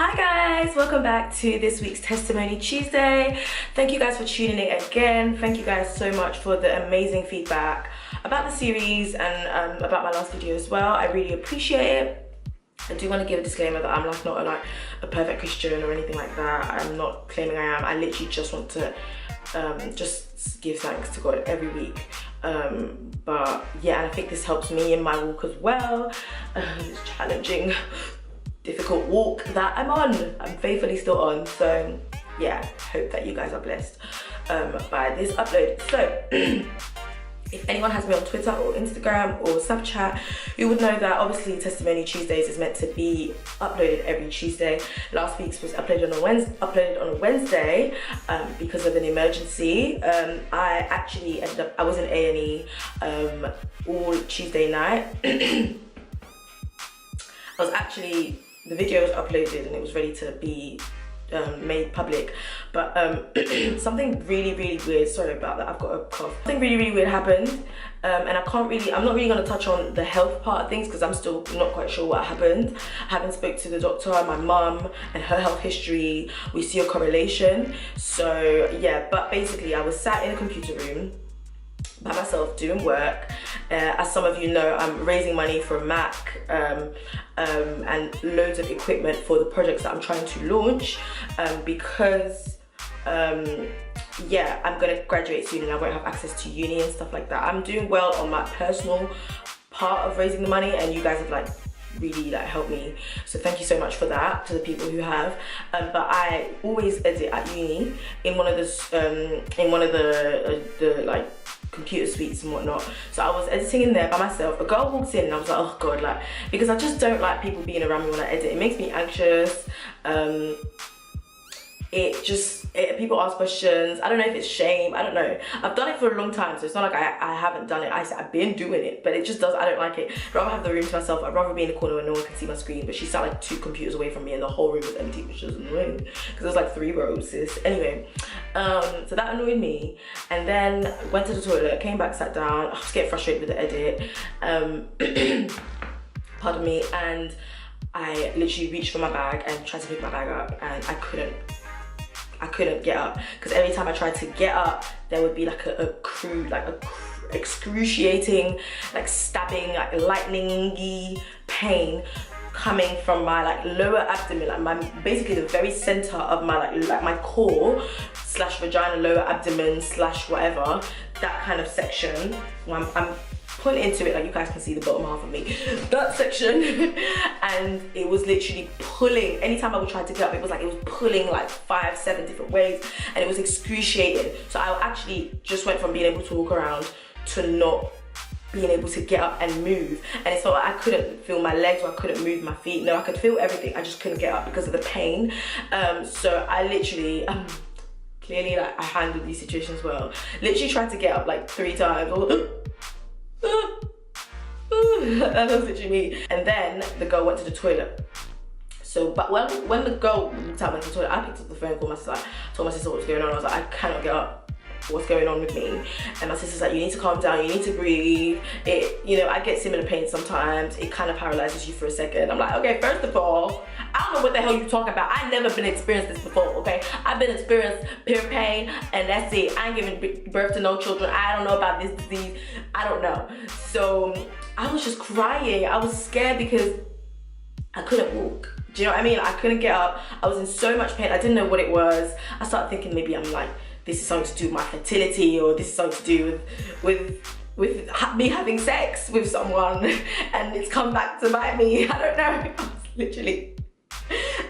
Hi guys, welcome back to this week's Testimony Tuesday. Thank you guys for tuning in again. Thank you guys so much for the amazing feedback about the series and about my last video as well. I really appreciate it. I do want to give a disclaimer that I'm not a perfect Christian or anything like that. I'm not claiming I am. I literally just want to just give thanks to God every week. But yeah, and I think this helps me in my walk as well. It's challenging, difficult walk that I'm on. I'm faithfully still on. So yeah, hope that you guys are blessed by this upload. So if anyone has me on Twitter or Instagram or Snapchat, you would know that obviously Testimony Tuesdays is meant to be uploaded every Tuesday. Last week's was uploaded on a Wednesday because of an emergency. I actually I was in A&E all Tuesday night. The video was uploaded and it was ready to be made public, but something really weird, sorry about that, I've got a cough. Something really weird happened, and I'm not really going to touch on the health part of things because I'm still not quite sure what happened. I haven't spoke to the doctor, my mum and her health history, we see a correlation. So yeah, but basically I was sat in a computer room by myself doing work. As some of you know, I'm raising money for a Mac and loads of equipment for the projects that I'm trying to launch because yeah, I'm gonna graduate soon and I won't have access to uni and stuff like that. I'm doing well on my personal part of raising the money, and you guys have really helped me, so thank you so much for that to the people who have. But I always edit at uni in one of the computer suites and whatnot. So I was editing in there by myself. A girl walked in and I was like, oh god, because I just don't like people being around me when I edit. It makes me anxious. People ask questions. I don't know if it's shame, I don't know. I've done it for a long time, so it's not like I haven't done it. I've been doing it, but it just does, I don't like it. I'd rather have the room to myself. I'd rather be in the corner where no one can see my screen, but she sat like 2 computers away from me and the whole room was empty, which was annoying because there's like 3 rows, sis. Anyway, so that annoyed me, and then went to the toilet, came back, sat down. I was getting frustrated with the edit, pardon me, and I literally reached for my bag and tried to pick my bag up, and I couldn't get up, because every time I tried to get up there would be like a excruciating, stabbing, lightning-y pain coming from my lower abdomen, basically the very center of my my core / vagina, lower abdomen / whatever, that kind of section. I'm pulling into it, you guys can see the bottom half of me, that section, and it was literally pulling. Anytime I would try to get up, it was pulling 5-7 different ways, and it was excruciating. So I actually just went from being able to walk around to not being able to get up and move, and it's not like I couldn't feel my legs or I couldn't move my feet. No, I could feel everything, I just couldn't get up because of the pain. So I literally clearly I handled these situations well. Literally tried to get up 3 times. That was literally me. And then the girl went to the toilet. So, but when the girl went to the toilet, I picked up the phone, called my sister, told my sister what was going on. I was like, I cannot get up. What's going on with me? And my sister's like, you need to calm down, you need to breathe. I get similar pain sometimes. It kind of paralyzes you for a second. I'm like, okay, first of all, I don't know what the hell you're talking about. I've never been experienced this before, okay? I've been experienced pure pain, and that's it. I ain't giving birth to no children. I don't know about this disease. I don't know. So I was just crying. I was scared because I couldn't walk. Do you know what I mean? I couldn't get up. I was in so much pain. I didn't know what it was. I started thinking maybe I'm this is something to do with my fertility, or this is something to do with me having sex with someone and it's come back to bite me. I don't know. I was literally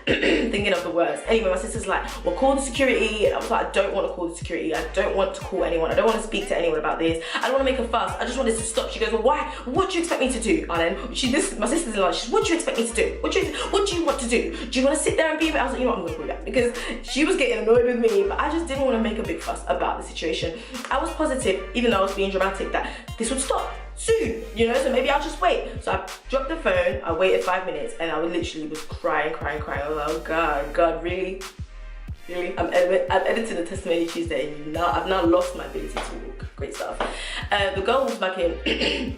thinking of the worst. Anyway, my sister's like, well, call the security. And I was like, I don't want to call the security. I don't want to call anyone. I don't want to speak to anyone about this. I don't want to make a fuss. I just want this to stop. She goes, well, why? What do you expect me to do? And then my sister's like, what do you expect me to do? What do you want to do? Do you want to sit there and be with it? I was like, you know what, I'm going to call that, because she was getting annoyed with me, but I just didn't want to make a big fuss about the situation. I was positive, even though I was being dramatic, that this would stop soon, so maybe I'll just wait. So I dropped the phone, I waited 5 minutes, and I literally was crying. I was like, oh god, really? I'm editing the Testimony Tuesday, and I've now lost my ability to walk. Great stuff. The girl was back in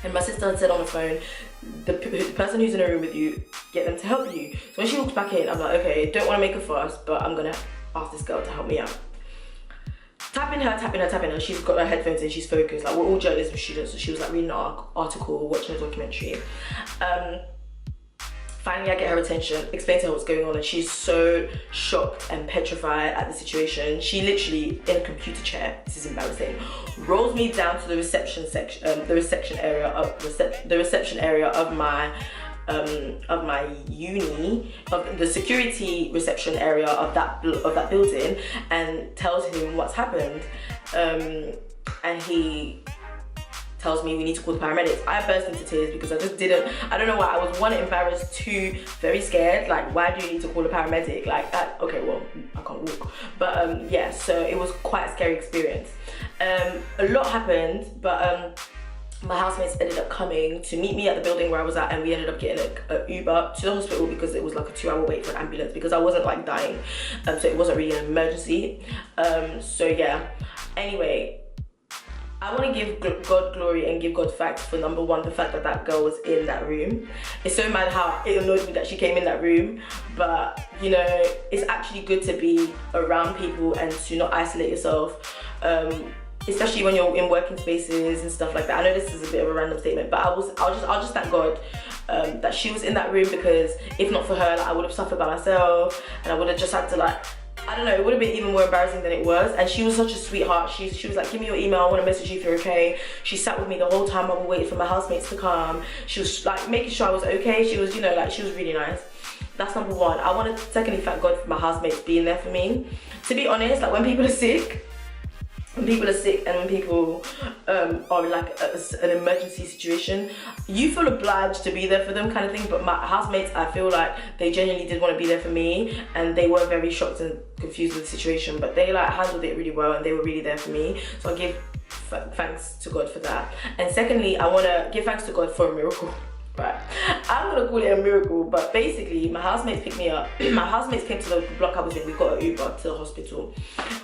and my sister had said on the phone, the person who's in a room with you get them to help you. So when she walks back in, I'm like, okay, don't want to make a fuss, but I'm gonna ask this girl to help me out. Tapping her. She's got her headphones in, she's focused. Like, we're all journalism students, so she was like reading an article, watching a documentary. Finally, I get her attention, explain to her what's going on, and she's so shocked and petrified at the situation. She literally, in a computer chair, this is embarrassing, rolls me down to the reception area of my uni, of the security reception area of that building, and tells him what's happened. And he tells me we need to call the paramedics. I burst into tears because I don't know why. I was one, embarrassed, two, very scared. Like, why do you need to call a paramedic? Like, okay, well, I can't walk. But yeah, so it was quite a scary experience. A lot happened, but my housemates ended up coming to meet me at the building where I was at, and we ended up getting an Uber to the hospital because it was like a 2-hour wait for an ambulance because I wasn't like dying. So it wasn't really an emergency. So yeah, anyway, I want to give God glory and give God thanks for, number one, the fact that that girl was in that room. It's so mad how it annoyed me that she came in that room, but you know, it's actually good to be around people and to not isolate yourself, especially when you're in working spaces and stuff like that. I know this is a bit of a random statement, but I'll just thank God that she was in that room, because if not for her, like, I would have suffered by myself, and I would have just had to, like, I don't know, it would have been even more embarrassing than it was. And she was such a sweetheart. She was like, give me your email, I want to message you if you're okay. She sat with me the whole time while we waited for my housemates to come. She was like making sure I was okay. She was, you know, like, she was really nice. That's number one. I want to secondly thank God for my housemates being there for me. To be honest, like, when people are sick and when people are like an emergency situation, you feel obliged to be there for them, kind of thing. But my housemates, I feel like they genuinely did want to be there for me, and they were very shocked and confused with the situation, but they like handled it really well, and they were really there for me. So I give thanks to God for that. And secondly, I want to give thanks to God for a miracle. Right, I'm gonna call it a miracle, but basically my housemates picked me up. My housemates came to the block I was in. We got an Uber to the hospital,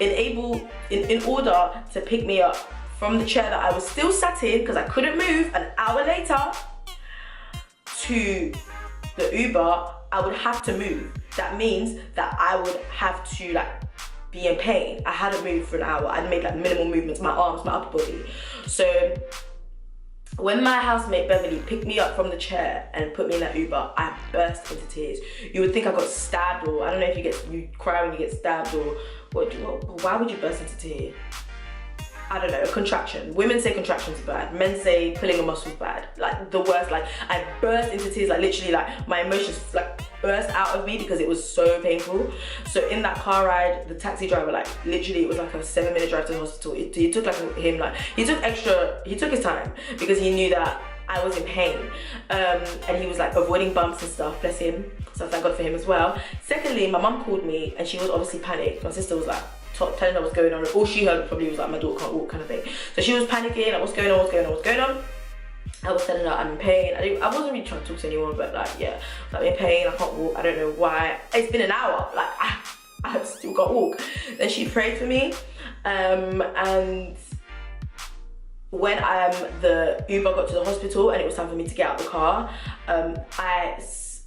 in order to pick me up from the chair that I was still sat in because I couldn't move. An hour later to the Uber, I would have to move. That means that I would have to like be in pain. I hadn't moved for an hour. I'd made like minimal movements, my arms, my upper body. So when my housemate Beverly picked me up from the chair and put me in that Uber, I burst into tears. You would think I got stabbed, or I don't know if you cry when you get stabbed, or why would you burst into tears? I don't know, a contraction. Women say contractions are bad. Men say pulling a muscle is bad. Like, the worst. Like, I burst into tears. Like, literally, like, my emotions like burst out of me because it was so painful. So in that car ride, the taxi driver, like, literally, it was like a 7-minute drive to the hospital. He took he took his time because he knew that I was in pain. And he was like avoiding bumps and stuff, bless him. So thank God for him as well. Secondly, my mum called me and she was obviously panicked. My sister was like telling her what's going on. All she heard probably was like, my daughter can't walk, kind of thing. So she was panicking, like, what's going on? I was telling her I'm in pain. I wasn't really trying to talk to anyone, but like, yeah, I'm in pain, I can't walk, I don't know why. It's been an hour, like, I still can't walk. Then she prayed for me, and when the Uber got to the hospital and it was time for me to get out of the car, I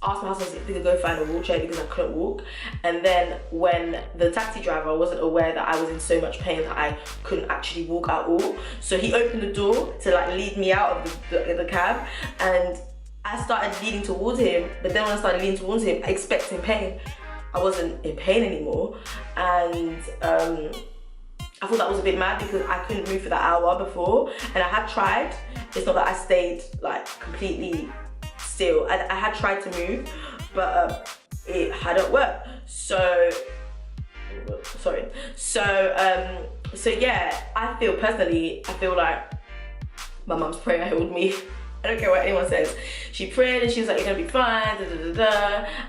asked my husband if he could go find a wheelchair because I couldn't walk. And then when the taxi driver wasn't aware that I was in so much pain that I couldn't actually walk at all, so he opened the door to like lead me out of the cab, and I started leading towards him. But then when I started leading towards him, expecting pain, I wasn't in pain anymore. And I thought that was a bit mad because I couldn't move for that hour before, and I had tried. It's not that I stayed like completely still. I had tried to move, but it hadn't worked. So yeah, I feel like my mum's prayer healed me. I don't care what anyone says. She prayed and she was like, you're gonna be fine,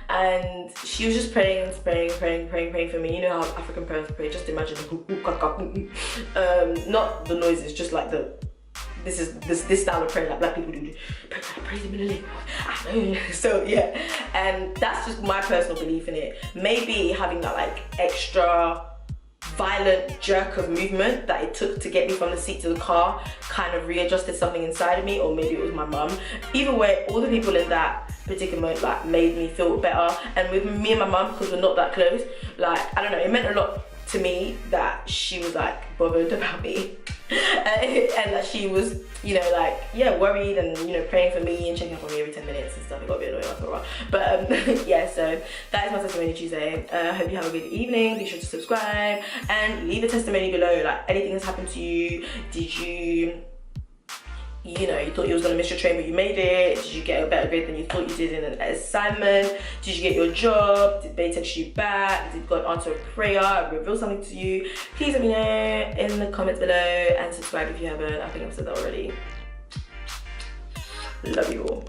and she was just praying for me. You know how African parents pray, just imagine not the noises, just like this style of prayer that black people do. Praise him in the name. So yeah, and that's just my personal belief in it. Maybe having that like extra violent jerk of movement that it took to get me from the seat to the car kind of readjusted something inside of me, or maybe it was my mum. Either way, all the people in that predicament like made me feel better. And with me and my mum, because we're not that close, like I don't know, it meant a lot to me that she was like bothered about me and that she was, you know, like, yeah, worried and, you know, praying for me and checking up on me every 10 minutes and stuff. It got a bit annoying after a while, but yeah, so that is my testimony Tuesday. I hope you have a good evening. Be sure to subscribe and leave a testimony below, like anything that's happened to you. Did you know, you thought you was gonna miss your train but you made it? Did you get a better grade than you thought you did in an assignment? Did you get your job? Did they text you back? Did God answer a prayer, reveal something to you? Please let me know in the comments below and subscribe if you haven't. I think I've said that already. Love you all.